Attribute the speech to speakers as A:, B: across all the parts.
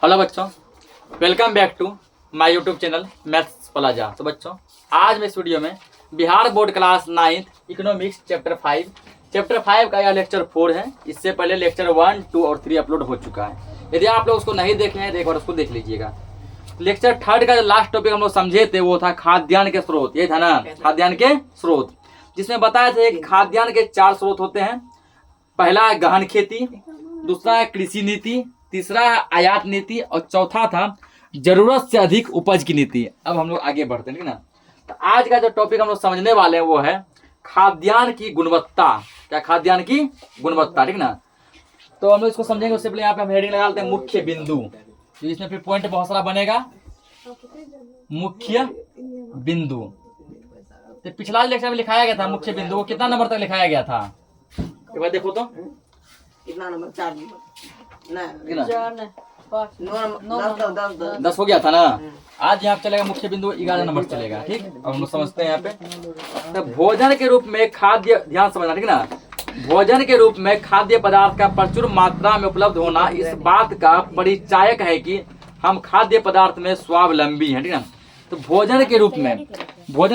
A: Hello बच्चों, welcome back to my YouTube channel maths plaza. तो बच्चों, आज मैं इस वीडियो में Bihar board class 9th economics chapter 5 का यह लेक्चर 4 है। इससे पहले लेक्चर 1, 2 और 3 अपलोड हो चुका है। यदि आप लोग उसको नहीं देखे हैं तो एक बार उसको देख लीजिएगा। लेक्चर 3 का जो लास्ट टॉपिक हम लोग समझे थे वो था खाद्यान्न के स्रोत। ये था ना, खाद्यान्न के स्रोत, जिसमें बताए थे कि खाद्यान्न के 4 स्रोत होते हैं। पहला है गहन खेती, दूसरा है कृषि नीति, तीसरा है आयात नीति और चौथा था जरूरत से अधिक उपज की नीति। अब हम लोग आगे बढ़ते हैं, ठीक ना। तो आज का जो टॉपिक हम लोग समझने वाले हैं वो है खाद्यान्न की गुणवत्ता। क्या? खाद्यान्न की गुणवत्ता, ठीक ना। तो हम लोग इसको समझेंगे उससे पहले यहाँ पे हम हेडिंग लगा लेते हैं मुख्य बिंदु, इसमें फिर पॉइंट बहुत सारा बनेगा। मुख्य बिंदु तो पिछला लेक्चर में लिखाया गया था मुख्य बिंदु, वो कितना नंबर तक लिखाया गया था एक बार देखो तो।
B: कितना नंबर? 4 नंबर।
A: 10 हो गया था ना। आज यहाँ चलेगा मुख्य बिंदु 11 नंबर चलेगा, ठीक। अब हम लोग समझते हैं यहाँ पे। तो भोजन के रूप में खाद्य, ध्यान समझना, ठीक ना। भोजन के रूप में खाद्य पदार्थ का प्रचुर मात्रा में उपलब्ध होना इस बात का परिचायक है कि हम खाद्य पदार्थ में स्वावलंबी हैं, ठीक ना। तो भोजन के रूप में हम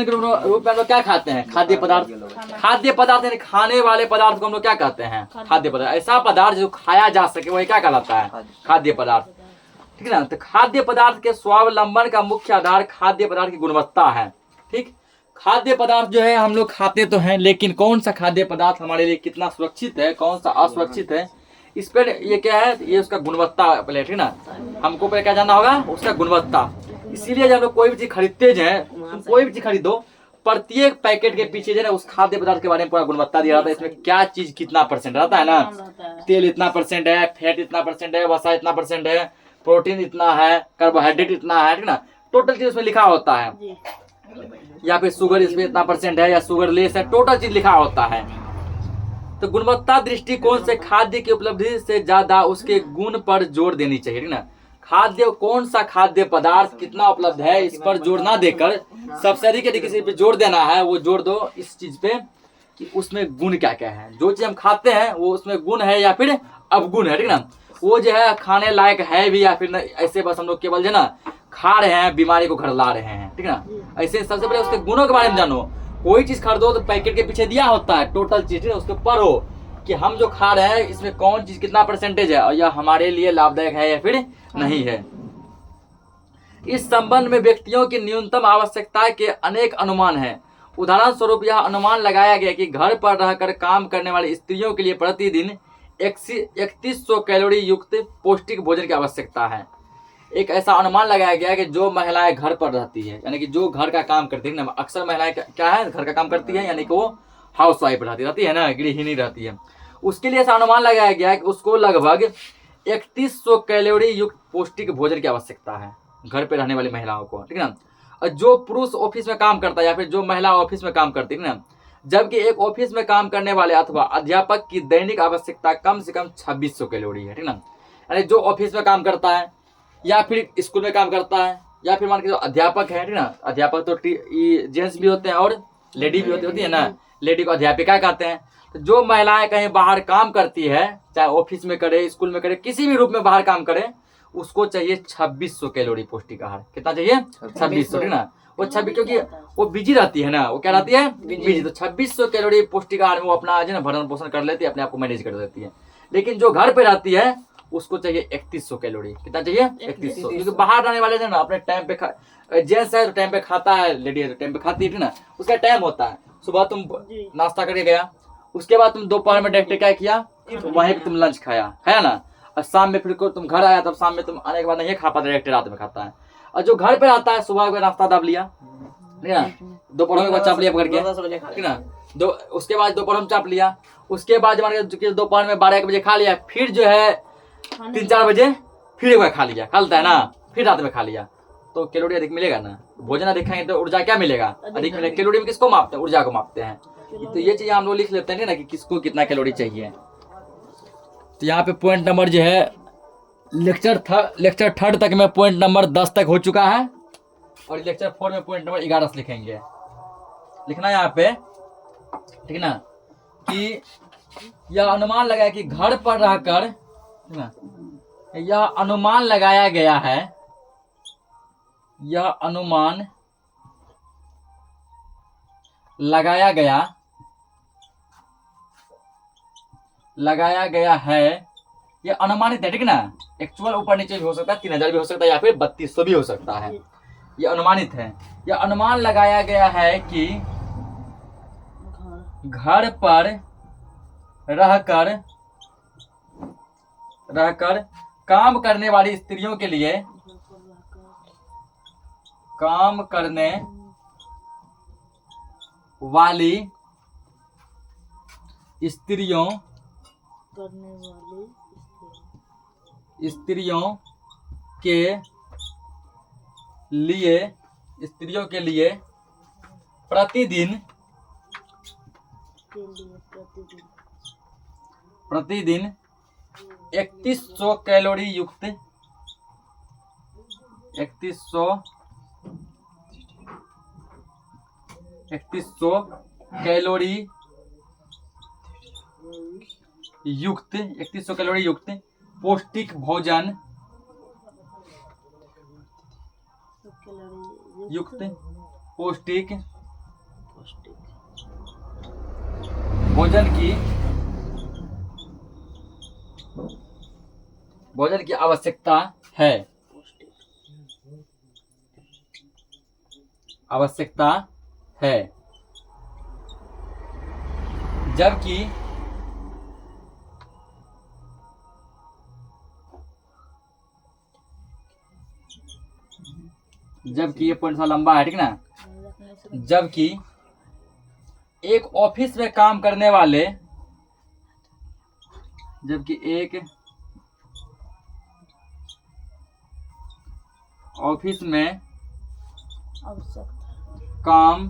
A: लोग क्या खाते हैं? खाद्य पदार्थ। खाद्य पदार्थ यानी खाने वाले पदार्थ को हम लोग क्या कहते हैं? खाद्य पदार्थ। ऐसा पदार्थ जो खाया जा सके वही क्या कहलाता है? खाद्य पदार्थ, ठीक है ना। तो खाद्य पदार्थ के स्वावलंबन का मुख्य आधार खाद्य पदार्थ की गुणवत्ता है, ठीक। खाद्य पदार्थ जो है हम लोग खाते तो हैं, लेकिन कौन सा खाद्य पदार्थ हमारे लिए कितना सुरक्षित है, कौन सा असुरक्षित है, इस पर ये क्या है, ये उसका गुणवत्ता पहले, ठीक ना। हमको पहले क्या जानना होगा? उसका गुणवत्ता। इसीलिए जब लोग कोई भी चीज खरीदते हैं, तुम कोई भी चीज खरीदो, प्रत्येक पैकेट के पीछे जो है उस खाद्य पदार्थ के बारे में पूरा गुणवत्ता दिया रहता है। इसमें क्या चीज कितना परसेंट रहता है ना, तेल इतना परसेंट है, फैट इतना परसेंट है, वसा इतना परसेंट है, प्रोटीन इतना है, कार्बोहाइड्रेट इतना है, ठीक ना। टोटल चीज उसमें लिखा होता है। या फिर शुगर इसमें इतना परसेंट है या शुगर लेस है, टोटल चीज लिखा होता है। तो गुणवत्ता दृष्टिकोण से खाद्य की उपलब्धि से ज्यादा उसके गुण पर जोर देनी चाहिए, ठीक ना। खाद्य, कौन सा खाद्य पदार्थ कितना उपलब्ध है इस पर जोर ना देकर सबसे अधिक यदि किसी पे जोर देना है वो जोर दो इस चीज पे कि उसमें गुण क्या क्या है। जो चीज हम खाते हैं वो उसमें गुण है या फिर अवगुण है, ठीक ना। वो जो है खाने लायक है भी या फिर ऐसे बस हम लोग केवल जो ना खा रहे हैं, बीमारी को घर ला रहे हैं, ठीक ना। ऐसे सबसे पहले उसके गुणों के बारे में जानो। कोई चीज खरीदो तो पैकेट के पीछे दिया होता है टोटल चीज, उसके पढ़ो कि हम जो खा रहे हैं इसमें कौन चीज कितना परसेंटेज है और यह हमारे लिए लाभदायक है या फिर नहीं है। इस संबंध में व्यक्तियों की न्यूनतम आवश्यकता के अनेक अनुमान हैं। उदाहरण स्वरूप यह अनुमान लगाया गया कि घर पर रहकर काम करने वाली स्त्रियों के लिए प्रतिदिन 3100 कैलोरी युक्त पौष्टिक भोजन की आवश्यकता है। एक ऐसा अनुमान लगाया गया कि जो महिलाएं घर पर रहती है, यानी कि जो घर का काम करती है ना, अक्सर महिलाएं क्या है, घर का काम करती है, यानी कि वो हाउस वाइफ रहती है ना, गृहिणी रहती है। उसके लिए ऐसा अनुमान लगाया गया कि उसको लगभग 3100 कैलोरी युक्त पौष्टिक भोजन की आवश्यकता है घर पे रहने वाली महिलाओं को, ठीक है ना। और जो पुरुष ऑफिस में काम करता है या फिर जो महिला ऑफिस में काम करती है ना, जबकि एक ऑफिस में काम करने वाले अथवा अध्यापक की दैनिक आवश्यकता कम से कम 2600 कैलोरी है, ठीक ना। यानी जो ऑफिस में काम करता है या फिर स्कूल में काम करता है या फिर मान के जो अध्यापक है, ठीक ना। अध्यापक तो जेंट्स भी होते हैं और लेडी भी होती है ना, लेडी को अध्यापिका कहते हैं। तो जो महिलाएं कहीं बाहर काम करती है, चाहे ऑफिस में करे, स्कूल में करे, किसी भी रूप में बाहर काम करे, उसको चाहिए 2600 कैलोरी पौष्टिक आहार। कितना चाहिए? 2600, ठीक ना। वो 26, क्योंकि वो बिजी रहती है ना, वो क्या रहती है? बिजी। तो 2600 कैलोरी पौष्टिक आहार में वो अपना जो है भरण पोषण कर लेती है, अपने आप को मैनेज कर देती है। लेकिन जो घर पे रहती है उसको चाहिए 3100 कैलोरी। कितना चाहिए? 3100। क्योंकि बाहर रहने वाले ना अपने टाइम पे, जेंट्स है तो टाइम पे खाता है, लेडी है तो टाइम पे खाती है, ठीक ना। उसका टाइम होता है। सुबह तुम नाश्ता करके गया, उसके बाद तुम दोपहर में डायरेक्ट क्या किया, तो वहीं पे तुम लंच खाया ना। और शाम में फिर तुम घर आया, तब शाम में तुम आने के बाद नहीं खा पाते, डायरेक्ट रात में खाता है। और जो घर पे रहता है सुबह का नाश्ता दाब लिया, ठीक ना, दोपहर में चाप लिया पकड़ के, ठीक ना। उसके बाद दोपहर में चाप लिया, उसके बाद दोपहर में 12-1 बजे खा लिया, फिर जो है 3-4 बजे फिर एक बार खा लिया, खलता है ना, फिर रात में खा लिया, तो कैलोरी अधिक मिलेगा ना। भोजन अधिक खाएंगे तो ऊर्जा क्या मिलेगा? अधिक मिलेगा। कैलोरी में किसको मापते हैं? ऊर्जा को मापते हैं। तो ये चीज हम लोग लिख लेते हैं ना कि किसको कितना कैलोरी चाहिए। तो यहाँ पे पॉइंट नंबर जो है लेक्चर 3 तक में पॉइंट नंबर 10 तक हो चुका है और लेक्चर 4 में पॉइंट नंबर 11 लिखेंगे। लिखना यहाँ पे, ठीक ना, कि यह अनुमान लगाया कि घर पर रहकर यह अनुमान लगाया गया है, यह अनुमान लगाया गया है, यह अनुमानित है, ठीक ना। एक्चुअल ऊपर नीचे भी हो सकता है, 3000 भी हो सकता है, या फिर 3200 भी हो सकता है। यह अनुमानित है। यह अनुमान लगाया गया है कि घर पर रहकर काम करने वाली स्त्रियों के लिए, काम करने वाली स्त्रियों के लिए प्रतिदिन 3100 कैलोरी युक्त 3100 कैलोरी युक्त पौष्टिक भोजन भोजन की आवश्यकता है, जबकि ये पॉइंट थोड़ा लंबा है, ठीक ना। जबकि एक ऑफिस में काम करने वाले, जबकि एक ऑफिस में काम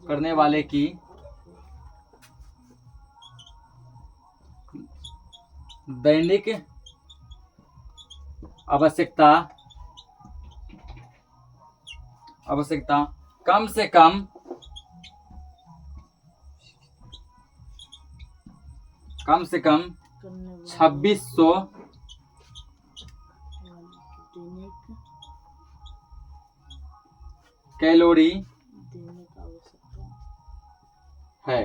A: करने वाले की दैनिक आवश्यकता कम से कम 2600 कैलोरी है।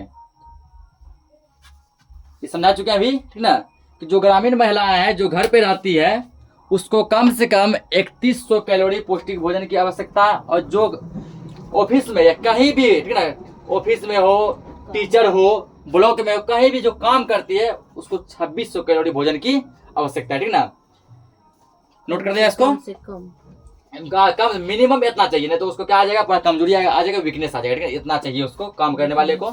A: ये समझा चुके हैं अभी, ठीक ना, कि जो ग्रामीण महिलाएं हैं, जो घर पे रहती है, उसको कम से कम 3100 कैलोरी पौष्टिक भोजन की आवश्यकता, और जो ऑफिस में या कहीं भी, ठीक ना, ऑफिस में हो, टीचर हो, ब्लॉक में हो, कहीं भी जो काम करती है, उसको 2600 कैलोरी भोजन की आवश्यकता है, ठीक ना। नोट कर दिया इसको। कम मिनिमम इतना चाहिए, नहीं तो उसको क्या आ जाएगा, पूरा कमजोरी आ जाएगा, वीकनेस आ जाएगा, ठीक है। इतना चाहिए उसको काम करने वाले को,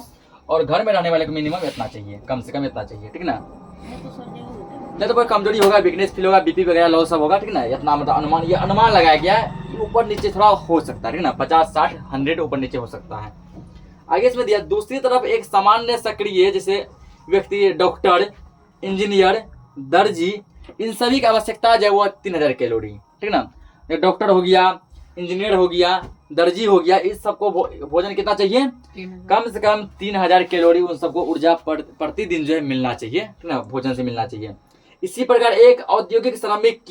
A: और घर में रहने वाले को मिनिमम इतना चाहिए, कम से कम इतना चाहिए, ठीक ना। नहीं तो कोई कमजोरी होगा, वीकनेस फील होगा, बीपी वगैरह लो सब होगा, ठीक ना। इतना मतलब अनुमान, ये अनुमान लगाया गया है, ऊपर नीचे थोड़ा हो सकता है, ठीक ना, 50, 60, 100 ऊपर नीचे हो सकता है। आगे इसमें दिया, दूसरी तरफ एक सामान्य सक्रिय जैसे व्यक्ति, डॉक्टर, इंजीनियर, दर्जी, इन सभी की आवश्यकता जो है वो 3000 कैलोरी, ठीक ना। डॉक्टर हो गया, इंजीनियर हो गया, दर्जी हो गया, इस सबको भोजन कितना चाहिए, कम से कम 3000 कैलोरी उन सबको ऊर्जा प्रतिदिन जो है मिलना चाहिए, ठीक ना, भोजन से मिलना चाहिए। इसी प्रकार एक औद्योगिक श्रमिक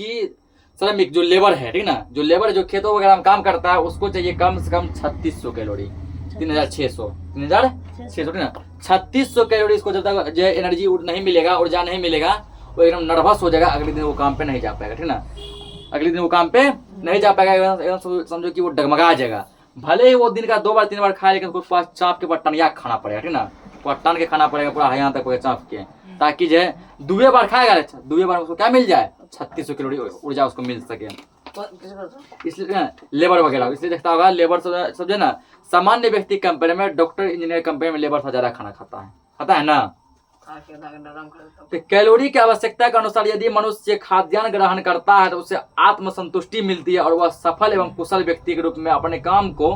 A: जो लेबर है, ठीक ना, जो लेबर जो खेतों वगैरह में काम करता है, उसको चाहिए कम से कम 3600 कैलोरी, 3600, ठीक ना। 3600 कैलोरी इसको जब तक जो एनर्जी नहीं मिलेगा, ऊर्जा नहीं मिलेगा, वो एकदम नर्वस हो जाएगा, अगले दिन वो काम पे नहीं जा पाएगा, ठीक ना। अगले दिन वो काम पे नहीं जा पाएगा, एकदम समझो कि वो डगमगा जाएगा। भले ही वो दिन का 2 बार 3 बार खाए, लेकिन उसको पास चाप के बाद टनिया खाना पड़ेगा, ठीक ना, पूरा टन के खाना पड़ेगा, पूरा यहाँ तक चाप के, ताकि जो है दुए बार खाएगा, दुए बार उसको क्या मिल जाए, 3600 कैलोरी ऊर्जा उसको मिल सके। इसलिए लेबर वगैरह, इसलिए देखता होगा लेबर सब जो है ना, सामान्य व्यक्ति कंपेयर में, डॉक्टर इंजीनियर कंपेयर में लेबर से ज्यादा खाना खाता है ना। तो कैलोरी की आवश्यकता के अनुसार यदि मनुष्य खाद्यान्न ग्रहण करता है, तो उसे आत्मसंतुष्टि मिलती है, और वह सफल एवं कुशल व्यक्ति के रूप में अपने काम को,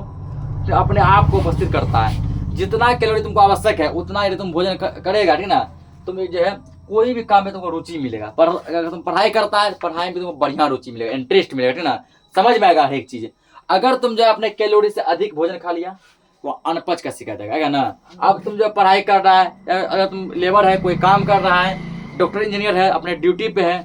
A: अपने आप को उपस्थित करता है। जितना कैलोरी तुमको आवश्यक है, उतना यदि तुम भोजन करेगा, ठीक ना, तुम जो है कोई भी काम में तुमको रुचि मिलेगा। अगर तुम पढ़ाई करता है, पढ़ाई में तुमको बढ़िया रुचि मिलेगा, इंटरेस्ट मिलेगा, ठीक ना, समझ में आएगा हर एक चीज। अगर तुम जो है अपने कैलोरी से अधिक भोजन खा लिया वो अनपच का शिकायत है ना। अब तुम जो पढ़ाई कर रहा है, या अगर तुम लेबर है, कोई काम कर रहा है, डॉक्टर इंजीनियर है, अपने ड्यूटी पे है,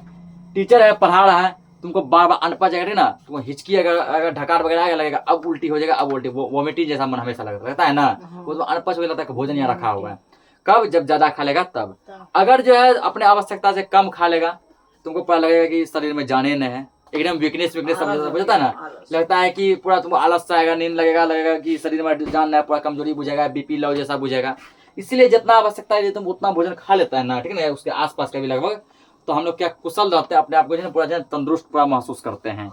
A: टीचर है, पढ़ा रहा है, तुमको बार बार अनपच आएगा ना, तुमको हिचकी अगर ढकार वगैरह आएगा लगेगा, अब उल्टी हो जाएगा, अब उल्टी वोमिटिंग जैसा मन हमेशा रहता है ना, वो तो अनपच हो जाता है। भोजन यहाँ रखा हुआ है, कब? जब ज्यादा खा लेगा तब। अगर जो है अपने आवश्यकता से कम खा लेगा, तुमको पता लगेगा कि शरीर में जाने न है, एकदम वीकनेस सब बुझाता है ना, लगता है कि पूरा तुमको आलस सा आएगा, नींद लगेगा कि शरीर में जान न है, पूरा कमजोरी बुझेगा, बीपी लो जैसा बुझेगा। इसीलिए जितना आवश्यकता है तुम उतना भोजन खा लेता है ना, ठीक है ना, उसके आसपास का भी लगभग, तो हम लोग क्या कुशल रहते हैं, अपने आप को पूरा तंदुरुस्त पूरा महसूस करते हैं।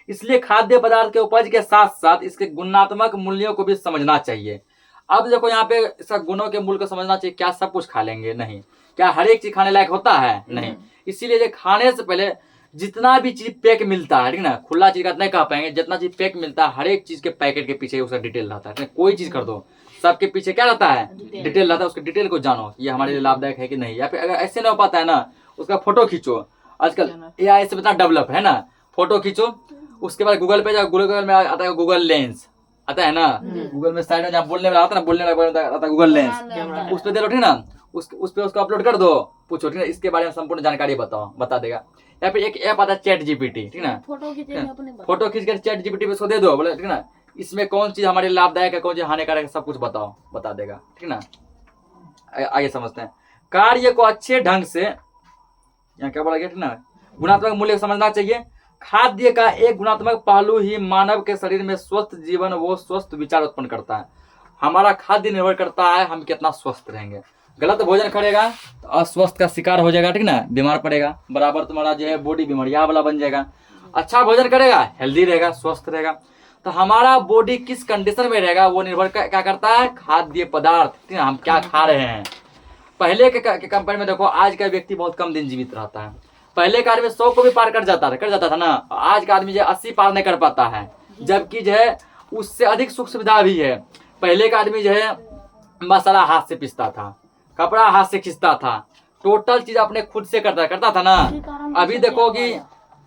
A: इसलिए खाद्य पदार्थ के उपज के साथ साथ इसके गुणात्मक मूल्यों को भी समझना चाहिए। अब देखो यहाँ पे इसका गुणों के मूल्य को समझना चाहिए। क्या सब कुछ खा लेंगे? नहीं। क्या हर एक चीज खाने लायक होता है? नहीं। इसीलिए खाने से पहले जितना भी चीज पैक मिलता है, ठीक ना, खुला चीज का नहीं कह पाएंगे, जितना चीज पैक मिलता है हर एक चीज के पैकेट के पीछे उसका डिटेल रहता है। कोई चीज कर दो, सबके पीछे क्या रहता है? डिटेल रहता है। उसके डिटेल को जानो, ये हमारे लिए लाभदायक है कि नहीं। या फिर अगर ऐसे नहीं हो पाता है ना, उसका फोटो खींचो। आजकल AI से इतना डेवलप है ना, फोटो खींचो, उसके बाद गूगल पे जाओ, गूगल में आता है गूगल लेंस आता है ना, गूगल में साइड में जहाँ बोलने वाला आता है ना, बोलने वाला आता है गूगल लेंस, उस पर दे लो, ठीक ना, उस पर उसको अपलोड कर दो, पूछो, ठीक है, इसके बारे में संपूर्ण जानकारी बताओ, बता देगा। या फिर एक ऐप आता है चैट जीपीटी, ठीक ना, फोटो खींच कर चैट जीपीटी पे उसको दे दो, बोले ठीक ना, इसमें कौन चीज हमारे लाभदायक है, कौन चीज हानिकारक है, सब कुछ बताओ, बता देगा, ठीक ना। आगे समझते हैं। कार्य को अच्छे ढंग से, यहाँ क्या बोला गया, ठीक ना, गुणात्मक मूल्य समझना चाहिए। खाद्य का एक गुणात्मक पहलू ही मानव के शरीर में स्वस्थ जीवन व स्वस्थ विचार उत्पन्न करता है। हमारा खाद्य निर्भर करता है हम कितना स्वस्थ रहेंगे। गलत भोजन करेगा तो अस्वस्थ का शिकार हो जाएगा, ठीक ना, बीमार पड़ेगा, बराबर तुम्हारा जो है बॉडी बीमारियां वाला बन जाएगा। अच्छा भोजन करेगा, हेल्दी रहेगा, स्वस्थ रहेगा। तो हमारा बॉडी किस कंडीशन में रहेगा वो निर्भर क्या करता है? खाद्य पदार्थ, ठीक है, हम क्या खा रहे हैं। पहले के कंपेयर में देखो, आज का व्यक्ति बहुत कम दिन जीवित रहता है। पहले का आदमी 100 को भी पार कर जाता था ना, आज का आदमी जो 80 पार नहीं कर पाता है, जबकि जो है उससे अधिक सुख सुविधा भी है। पहले का आदमी जो है मसाला हाथ से पीसता था, कपड़ा हाथ से खींचता था, टोटल चीज अपने खुद से करता था ना। अभी देखो कि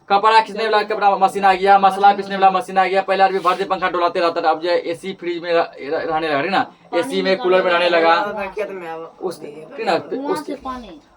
A: कपड़ा खींचने वाला कपड़ा मशीन आ गया, मसाला पीसने वाला मशीन आ गया। पहले आदमी भर से पंखा डुलाते रहता था, अब जो एसी फ्रिज में रहने लगा, ना, एसी में कूलर में रहने लगा,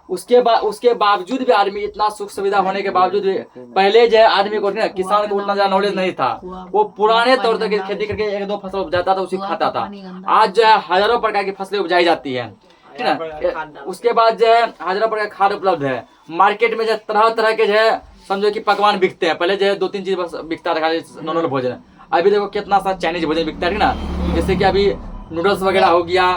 A: उसके बावजूद भी आदमी इतना सुख सुविधा होने के बावजूद भी, पहले जो है आदमी को ना, किसान को उतना ज्यादा नॉलेज नहीं था, वो पुराने तौर तक खेती करके 1-2 फसल उपजाता था, उसी खाता था। आज जो है हजारों प्रकार की फसलें उपजाई जाती है, ठीक ना। उसके बाद जो है हजारों प्रकार खाद उपलब्ध है मार्केट में, जो तरह तरह के जो है समझो कि पकवान बिकते हैं। पहले जो है 2-3 चीज बस बिकता था, नॉर्मल भोजन। अभी देखो कितना सा चाइनीज भोजन बिकता है, ठीक ना, जैसे कि अभी नूडल्स वगैरह हो गया,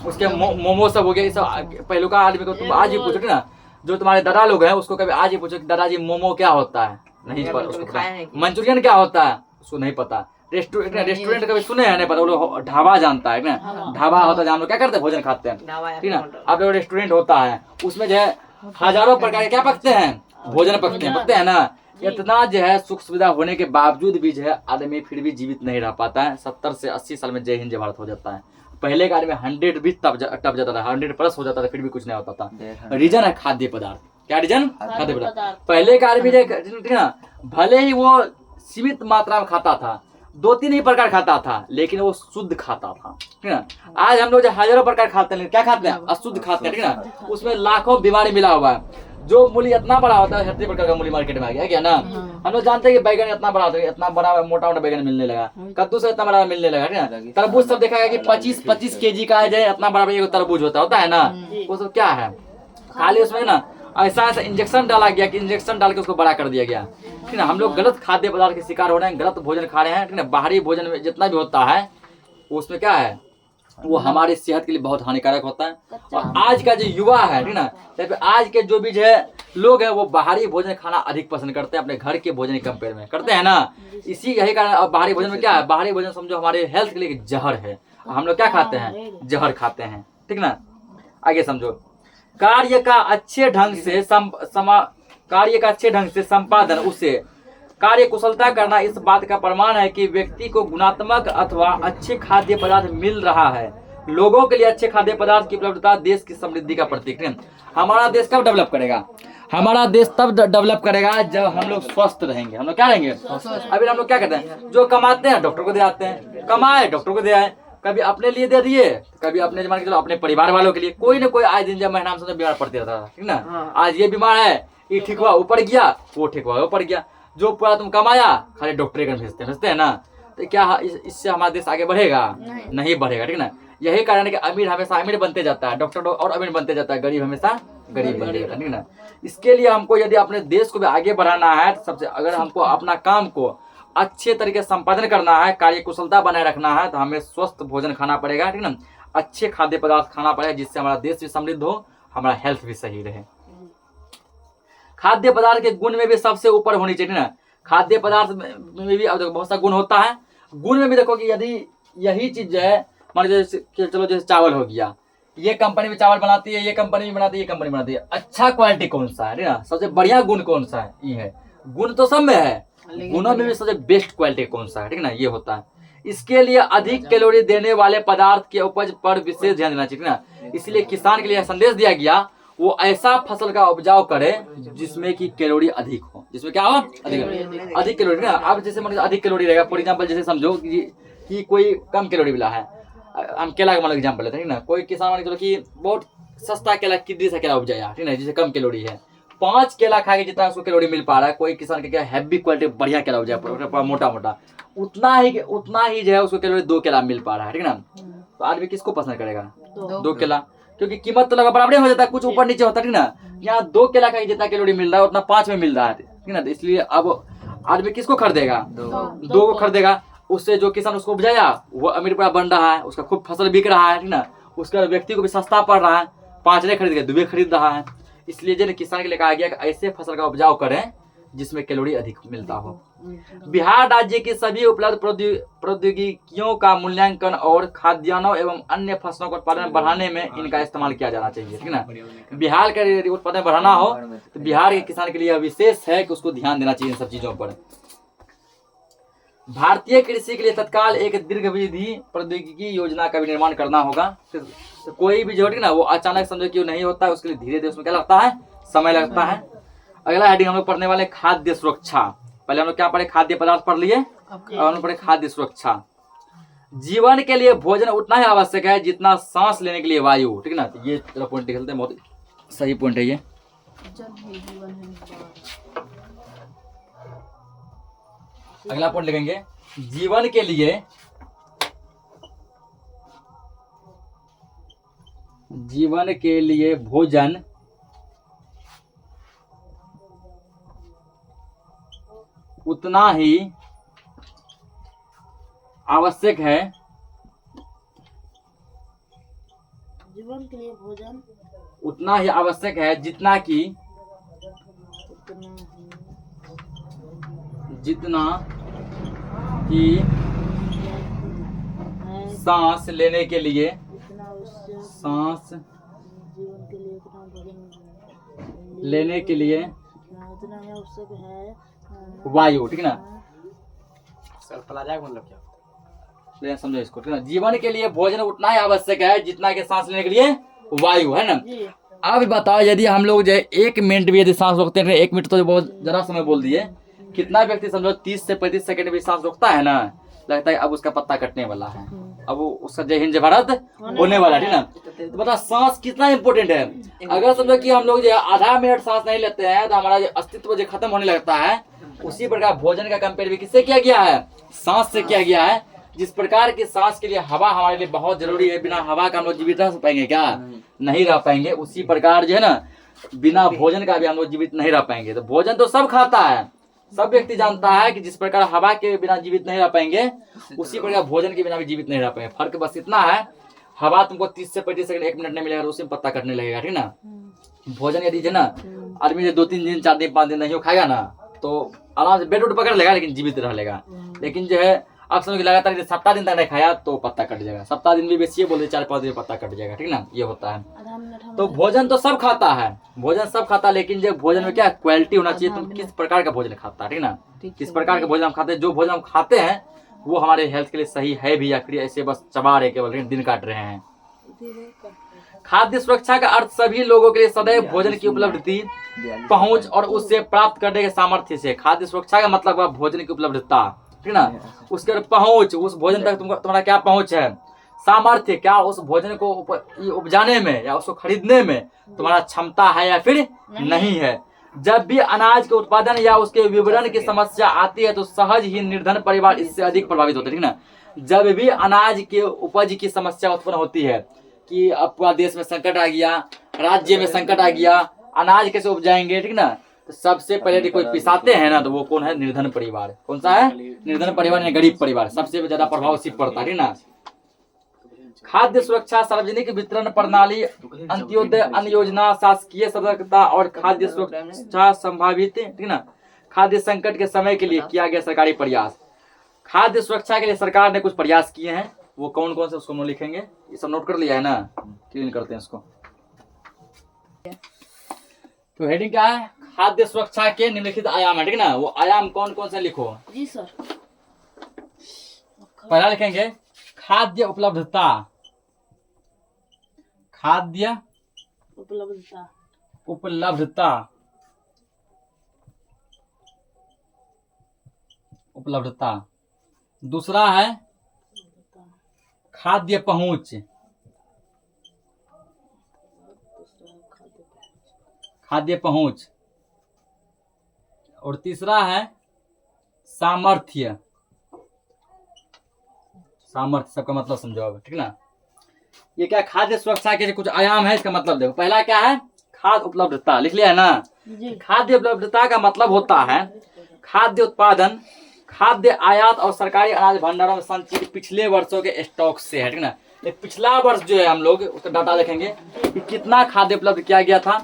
A: उसके मोमो सब हो गया। ये सब पहले का आदमी को तुम आज ही पूछो, ठीक ना, जो तुम्हारे दादा लोग हैं उसको कभी आज ही पूछो कि दादाजी मोमो क्या होता है, नहीं पता उसको। मंचूरियन क्या होता है उसको नहीं पता। रेस्टोरेंट कभी सुने हैं नहीं पता, वो लोग ढाबा जानता है ना, ढाबा होता है, हम लोग क्या करते हैं भोजन खाते हैं, ठीक ना। आप लोग रेस्टोरेंट होता है, उसमें जो है हजारों प्रकार के क्या पकते हैं, भोजन पकते हैं ना। इतना जो है सुख सुविधा होने के बावजूद भी जो है आदमी फिर भी जीवित नहीं रह पाता है। 70 से 80 साल में जय हिंद जय भारत हो जाता है। पहले का आदमी 100 भी टप जाता था, 100 प्लस हो जाता था, फिर भी कुछ नहीं होता था। रीजन है खाद्य पदार्थ। क्या रीजन? खाद्य पदार्थ। पहले का आदमी ठीक ना, भले ही वो सीमित मात्रा में खाता था, 2-3 ही प्रकार खाता था, लेकिन वो शुद्ध खाता था, ठीक ना। आज हम लोग जो हजारों प्रकार खाते हैं, क्या खाते हैं? अशुद्ध खाते हैं, ठीक ना। उसमें लाखों बीमारी मिला हुआ है। जो मूली इतना बड़ा होता है, 30 प्रकार का मूली मार्केट में आ गया, क्या ना। हम लोग जानते हैं कि बैगन इतना बड़ा होता है, इतना बड़ा मोटा मोटा बैगन मिलने लगा, कद्दू से इतना बड़ा मिलने लगा, ठीक ना। तरबूज सब देखा कि 25 kg का है, इतना बड़ा बड़ा तरबूज होता है ना। वो सब क्या है? खाली उसमें ना ऐसा इंजेक्शन डाला गया कि इंजेक्शन डाल के उसको बड़ा कर दिया गया, ठीक ना। हम लोग गलत खाद्य पदार्थ के शिकार हो रहे हैं, गलत भोजन खा रहे हैं, ठीक ना। बाहरी भोजन में जितना भी होता है उसमें क्या है, वो हमारी सेहत के लिए बहुत हानिकारक होता है। और आज का जो युवा है, ठीक ना, आज के जो भी जो है लोग हैं, वो बाहरी भोजन खाना अधिक पसंद करते हैं, अपने घर के भोजन के कंपेयर में करते हैं ना। इसी यही कारण अब बाहरी भोजन में क्या है, बाहरी भोजन समझो हमारे हेल्थ के लिए जहर है। हम लोग क्या खाते हैं? जहर खाते हैं, ठीक ना। आगे समझो। कार्य का अच्छे ढंग से संपादन, उसे कार्य कुशलता करना इस बात का प्रमाण है कि व्यक्ति को गुणात्मक अथवा अच्छे खाद्य पदार्थ मिल रहा है। लोगों के लिए अच्छे खाद्य पदार्थ की उपलब्धता देश की समृद्धि का प्रतीक है। हमारा देश कब डेवलप करेगा? हमारा देश तब डेवलप करेगा जब हम लोग स्वस्थ रहेंगे। हम लोग क्या रहेंगे? अभी हम लोग क्या करते हैं, जो कमाते हैं डॉक्टर को दे आते हैं, कमाए डॉक्टर को दे आए, कभी अपने लिए दे दिए, कभी अपने मान के चलो अपने परिवार वालों के लिए। कोई ना कोई आए दिन जब महीना में बीमार पड़ते रहता था, ठीक ना। आज ये बीमार है, ये ठीक हुआ ऊपर गया, वो ठीक हुआ ऊपर गया। जो पूरा तुम कमाया खाली डॉक्टर के भेजते हैं ना, तो क्या इससे हमारा देश आगे बढ़ेगा? नहीं बढ़ेगा, ठीक ना। यही कारण है कि अमीर हमेशा अमीर बनते जाता है, डॉक्टर और अमीर बनते जाता है, गरीब हमेशा गरीब बनते जाता है, ठीक ना। इसके लिए हमको यदि अपने देश को भी आगे बढ़ाना है तो सबसे अगर हमको अपना काम को अच्छे तरीके से संपादन करना है, कार्य कुशलता बनाए रखना है, तो हमें स्वस्थ भोजन खाना पड़ेगा, ठीक ना। अच्छे खाद्य पदार्थ खाना पड़ेगा जिससे हमारा देश भी समृद्ध हो, हमारा हेल्थ भी सही रहे। खाद्य पदार्थ के गुण में भी सबसे ऊपर होनी चाहिए ना। खाद्य पदार्थ में भी अब देखो बहुत सा गुण होता है। गुण में भी देखो कि यदि यही चीज है, मान लीजिए चलो जैसे चावल हो गया, ये कंपनी भी चावल बनाती है, ये कंपनी भी बनाती है, ये कंपनी बनाती है, अच्छा क्वालिटी कौन सा है ना, सबसे बढ़िया गुण कौन सा है, ये है। गुण तो सब में है, गुणों में भी सबसे बेस्ट क्वालिटी कौन सा है, ठीक ना, ये होता है। इसके लिए अधिक कैलोरी देने वाले पदार्थ के उपज पर विशेष ध्यान देना चाहिए ना। इसलिए किसान के लिए संदेश दिया गया वो ऐसा फसल का उपजाव करे जिसमें कि कैलोरी अधिक हो। जिसमें क्या हो? अधिक कैलोरी ना। अब जैसे मान अधिक कैलोरी रहेगा, फॉर एग्जांपल जैसे समझो कि कोई कम कैलोरी वाला है, हम केला का मान एग्जांपल लेते हैं, ठीक ना। कोई किसान मान चलो कि बहुत सस्ता केला, किडनी सा केला उपजाया, ठीक ना, जिसे कम कैलोरी है, 5 केला खा के जितना उसको कैलोरी मिल पा रहा है, कोई किसान के क्या हैवी क्वालिटी बढ़िया केला उपजाया पूरा मोटा मोटा, उतना ही जो है उसको कैलोरी 2 केला मिल पा रहा है, ठीक ना। तो आदमी किसको पसंद करेगा? 2 केला, क्योंकि कीमत तो लगा बराबर हो जाता है, कुछ ऊपर नीचे होता है, ठीक ना। यहाँ 2 केला का जितना कैलोरी मिल रहा है उतना 5 में मिल रहा है, ठीक ना। तो इसलिए अब आदमी किसको खरीदेगा? 2 को खरीदेगा। उससे जो किसान उसको उपजाया वो अमीर पूरा बन रहा है, उसका खूब फसल बिक रहा है, ठीक ना। उसका व्यक्ति को भी सस्ता पड़ रहा है, 5 नहीं खरीद के 2 खरीद रहा है। इसलिए जो किसान के लिए कहा गया कि ऐसे फसल का उपजाव करें जिसमें कैलोरी अधिक मिलता हो। बिहार राज्य की सभी उपलब्ध प्रौद्योगिकियों का मूल्यांकन और खाद्यान्नों एवं अन्य फसलों का उत्पादन बढ़ाने में इनका इस्तेमाल किया जाना चाहिए, ठीक ना। बिहार का यदि उत्पादन बढ़ाना हो तो बिहार के किसान के लिए विशेष है कि उसको ध्यान देना चाहिए इन सब चीजों पर। भारतीय कृषि के लिए तत्काल एक दीर्घावधि प्रौद्योगिकी योजना का भी निर्माण करना होगा। तो कोई भी जो है ना वो अचानक समझो कि नहीं होता है, उसके लिए धीरे धीरे उसमें क्या लगता है? समय लगता है। अगला हेडिंग हम लोग पढ़ने वाले खाद्य सुरक्षा। पहले हम लोग क्या पढ़े? खाद्य पदार्थ पढ़ लिए, और हम लोग पढ़े खाद्य सुरक्षा। जीवन के लिए भोजन उतना ही आवश्यक है जितना सांस लेने के लिए वायु, ठीक ना। तो ये पॉइंट निकलते हैं, बहुत सही पॉइंट है ये। अगला पॉइंट लिखेंगे, जीवन के लिए भोजन उतना ही आवश्यक है,
C: जीवन के लिए भोजन
A: उतना ही आवश्यक है जितना कि सांस लेने के लिए
C: आवश्यक है
A: वायु, ठीक ना।
D: मतलब क्या?
A: समझो इसको, ठीक ना। जीवन के लिए भोजन उतना ही आवश्यक है जितना कि सांस लेने के लिए वायु, है ना। अब बताओ यदि हम लोग जो 1 मिनट भी यदि सांस रोकते हैं, 1 मिनट तो बहुत जरा समय बोल दिए, कितना व्यक्ति समझो 30 से 35 सेकंड भी सांस रोकता है ना, लगता है अब उसका पत्ता कटने वाला है, अब वो उसका जय हिंद जय भारत होने वाला है, ठीक ना। तो बता सांस कितना इंपॉर्टेंट है। अगर समझो कि हम लोग जो आधा मिनट सांस नहीं लेते हैं तो हमारा जो अस्तित्व जो खत्म होने लगता है। उसी प्रकार भोजन का कंपेयर भी किससे किया गया है? सांस से किया गया है। जिस प्रकार की सांस के लिए हवा हमारे लिए बहुत जरूरी है, बिना हवा का हम लोग जीवित रह पाएंगे क्या? नहीं रह पाएंगे। उसी प्रकार जो है ना बिना भोजन का भी हम लोग जीवित नहीं रह पाएंगे। तो भोजन तो सब खाता है, सब व्यक्ति जानता है कि जिस प्रकार हवा के बिना जीवित नहीं रह पाएंगे उसी प्रकार भोजन के बिना भी जीवित नहीं रह पाएंगे। फर्क बस इतना है, हवा तुमको 30 से 35 सेकंड 1 मिनट नहीं मिलेगा, उसी में पत्ता कटने लगेगा, ठीक ना। भोजन यदि ना आदमी 2-3 दिन 4 दिन 5 दिन नहीं खाएगा ना तो आराम से बेड उड पकड़ लेगा लेकिन जीवित रह लेगा। लेकिन जो है आप समझ लगातार यदि सप्ताह दिन तक नहीं खाया तो पत्ता कट जाएगा। सप्ताह दिन भी बेसिए बोलते 4-5 दिन पत्ता कट जाएगा, ठीक ना। ये होता है। तो भोजन तो सब खाता है, भोजन सब खाता है, लेकिन जो भोजन में क्या क्वालिटी होना चाहिए, तुम किस प्रकार का भोजन खाता है, ठीक ना। किस प्रकार का भोजन हम खाते हैं, जो भोजन हम खाते हैं वो हमारे हेल्थ के लिए सही है भी या फिर ऐसे बस चबा रहे केवल दिन काट रहे हैं। खाद्य सुरक्षा का अर्थ सभी लोगों के लिए सदैव भोजन की उपलब्धि, पहुंच और उससे प्राप्त करने के सामर्थ्य से। खाद्य सुरक्षा का मतलब है भोजन की उपलब्धता, ठीक ना, उसके पहुंच, उस भोजन तक तुम्हारा क्या पहुंच है, सामर्थ्य, क्या उस भोजन को उपजाने में या उसको खरीदने में तुम्हारा क्षमता है या फिर नहीं है। जब भी अनाज के उत्पादन या उसके विवरण की समस्या आती है तो सहज ही निर्धन परिवार इससे अधिक प्रभावित होते हैं, ठीक ना। जब भी अनाज के उपज की समस्या उत्पन्न होती है कि अब पूरा देश में संकट आ गया, राज्य में संकट आ गया, अनाज कैसे उपजाएंगे, ठीक ना, तो सबसे पहले कोई पिसाते हैं ना, तो वो कौन है, निर्धन परिवार। कौन सा है, निर्धन परिवार या गरीब परिवार, सबसे ज्यादा प्रभाव उसी पड़ता है, ठीक ना। खाद्य सुरक्षा, सार्वजनिक वितरण प्रणाली, अंत्योदय अन्न योजना, शासकीय सतर्कता और खाद्य सुरक्षा संभावित, ठीक ना, खाद्य संकट के समय के लिए किया गया सरकारी प्रयास। खाद्य सुरक्षा के लिए सरकार ने कुछ प्रयास किए हैं, वो कौन कौन से उसको हम लिखेंगे, ये सब नोट कर लिया है ना, क्लीन करते हैं इसको। तो हेडिंग क्या है, खाद्य सुरक्षा के निम्नलिखित आयाम है, ठीक ना, वो आयाम कौन कौन से लिखो।
C: जी सर।
A: पहला लिखेंगे खाद्य उपलब्धता, खाद्य
C: उपलब्धता,
A: उपलब्धता, उपलब्धता। दूसरा है खाद्य पहुंच, खाद्य पहुंच। और तीसरा है सामर्थ्य, सामर्थ्य सबका मतलब समझो अब, ठीक ना। ये क्या, खाद्य सुरक्षा के कुछ आयाम है, इसका मतलब देखो। पहला क्या है, खाद्य उपलब्धता, लिख लिया है ना। खाद्य उपलब्धता का मतलब होता है खाद्य उत्पादन, खाद्य आयात और सरकारी अनाज भंडारों में संचित पिछले वर्षों के स्टॉक से है, ठीक ना। ये पिछला वर्ष जो है हम लोग उसका डाटा देखेंगे कि कितना खाद्य उपलब्ध किया गया था,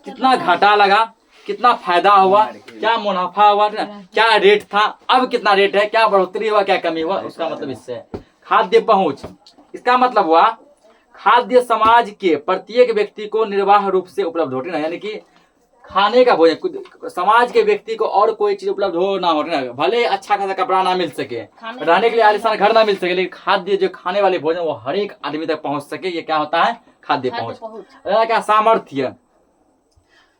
A: कितना घाटा लगा, कितना फायदा हुआ, क्या मुनाफा हुआ, क्या रेट था, अब कितना रेट है, क्या बढ़ोतरी हुआ, क्या कमी हुआ, उसका मतलब इससे। खाद्य पहुंच, इसका मतलब हुआ खाद्य समाज के प्रत्येक व्यक्ति को निर्वाह रूप से उपलब्ध हो, यानी कि खाने का भोजन समाज के व्यक्ति को और कोई चीज उपलब्ध हो ना हो, भले अच्छा खासा कपड़ा ना मिल सके, रहने के लिए आलीशान घर ना मिल सके, लेकिन खाद्य जो खाने वाले भोजन वो हर एक आदमी तक पहुंच सके, ये क्या होता है, खाद्य पहुंच। क्या, सामर्थ्य,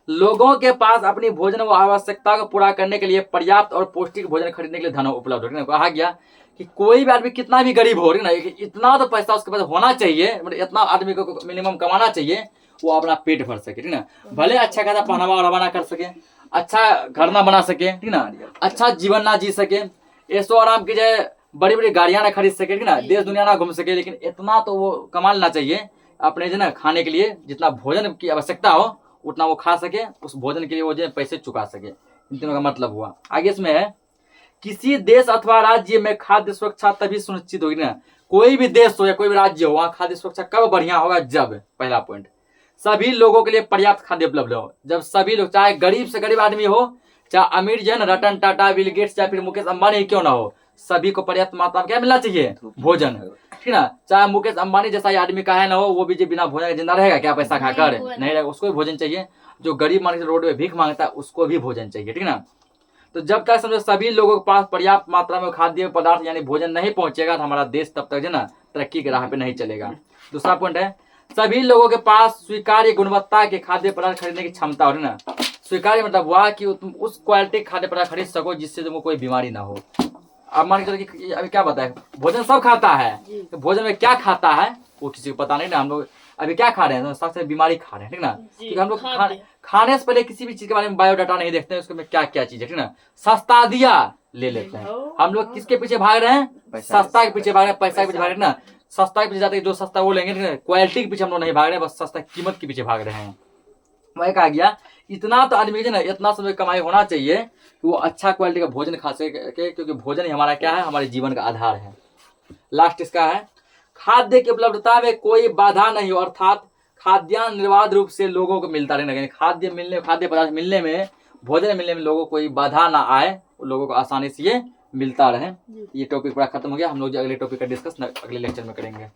A: लोगों के पास अपनी भोजन व आवश्यकता को पूरा करने के लिए पर्याप्त और पौष्टिक भोजन खरीदने के लिए धन उपलब्ध हो। कहा गया कि कोई भी आदमी कितना भी गरीब हो, ना, इतना तो पैसा उसके पास होना चाहिए, मतलब इतना आदमी को मिनिमम कमाना चाहिए, वो अपना पेट भर सके, ठीक ना। भले अच्छा खासा पहनावा ओढ़ावा ना कर सके, अच्छा घर ना बना सके, ठीक ना, अच्छा जीवन ना जी सके, ऐसो आराम की जाए, बड़ी बड़ी गाड़ियां ना खरीद सके, ठीक ना, देश दुनिया ना घूम सके, लेकिन इतना तो वो कमा लेना चाहिए अपने जो ना खाने के लिए, जितना भोजन की आवश्यकता हो उतना वो खा सके, उस भोजन के लिए वो जो पैसे चुका सके। इन तीनों का मतलब हुआ। आगे इसमें है किसी देश अथवा राज्य में खाद्य सुरक्षा तभी सुनिश्चित होगी ना, कोई भी देश हो या कोई भी राज्य हो, वहाँ खाद्य सुरक्षा कब बढ़िया होगा, जब, पहला पॉइंट, सभी लोगों के लिए पर्याप्त खाद्य उपलब्ध हो। जब सभी लोग, चाहे गरीब से गरीब आदमी हो, चाहे अमीर जो है ना, रतन टाटा, बिल गेट्स या फिर मुकेश अंबानी क्यों ना हो, सभी को पर्याप्त मात्रा में क्या मिलना चाहिए, भोजन, ठीक ना। चाहे मुकेश अंबानी जैसा आदमी का है ना हो, वो भी जो बिना भोजन के जिंदा रहेगा क्या, पैसा खाकर नहीं रहेगा, उसको भी भोजन चाहिए। जो गरीब मान के रोड पे भीख मांगता है उसको भी भोजन चाहिए, ठीक ना। तो जब क्या समझो सभी लोगों के पास पर्याप्त मात्रा में खाद्य पदार्थ यानी भोजन नहीं पहुंचेगा तो हमारा देश तब तक जो ना तरक्की के राह पे नहीं चलेगा। दूसरा पॉइंट है सभी लोगों के पास स्वीकार्य गुणवत्ता के खाद्य पदार्थ खरीदने की क्षमता हो, ना। स्वीकार्य मतलब हुआ कि तुम उस क्वालिटी खाद्य पदार्थ खरीद सको जिससे तुमको कोई बीमारी ना हो। अब मान के चलो अभी क्या बताए, भोजन सब खाता है, तो भोजन में क्या खाता है वो किसी को पता नहीं ना। हम लोग अभी क्या खा रहे हैं, सबसे बीमारी खा रहे हैं, ठीक ना। क्योंकि हम लोग खाने से पहले किसी भी चीज के बारे में बायोडाटा नहीं देखते हैं, उसमें क्या क्या चीज है, ठीक ना। सस्ता दिया ले लेते हैं हम लोग, किसके पीछे भाग रहे हैं, सस्ता के पीछे भाग रहे हैं, पैसा के पीछे भाग रहे हैं ना। सस्ता के पीछे जाते हैं, जो सस्ता वो लेंगे, क्वालिटी के पीछे हम लोग नहीं भाग रहे हैं, बस सस्ता कीमत के पीछे भाग रहे हैं। वही कहा गया इतना तो आदमी ना, इतना समय कमाई होना चाहिए कि वो अच्छा क्वालिटी का भोजन खा सके, क्योंकि भोजन ही हमारा क्या है, हमारे जीवन का आधार है। लास्ट इसका है खाद्य की उपलब्धता में कोई बाधा नहीं हो, अर्थात खाद्यान्न निर्बाध रूप से लोगों को मिलता रहना। खाद्य पदार्थ मिलने में, भोजन मिलने में लोगों को कोई बाधा ना आए, लोगों को आसानी से ये मिलता रहे। ये टॉपिक पूरा खत्म हो गया। हम लोग अगले टॉपिक का डिस्कस अगले लेक्चर में करेंगे।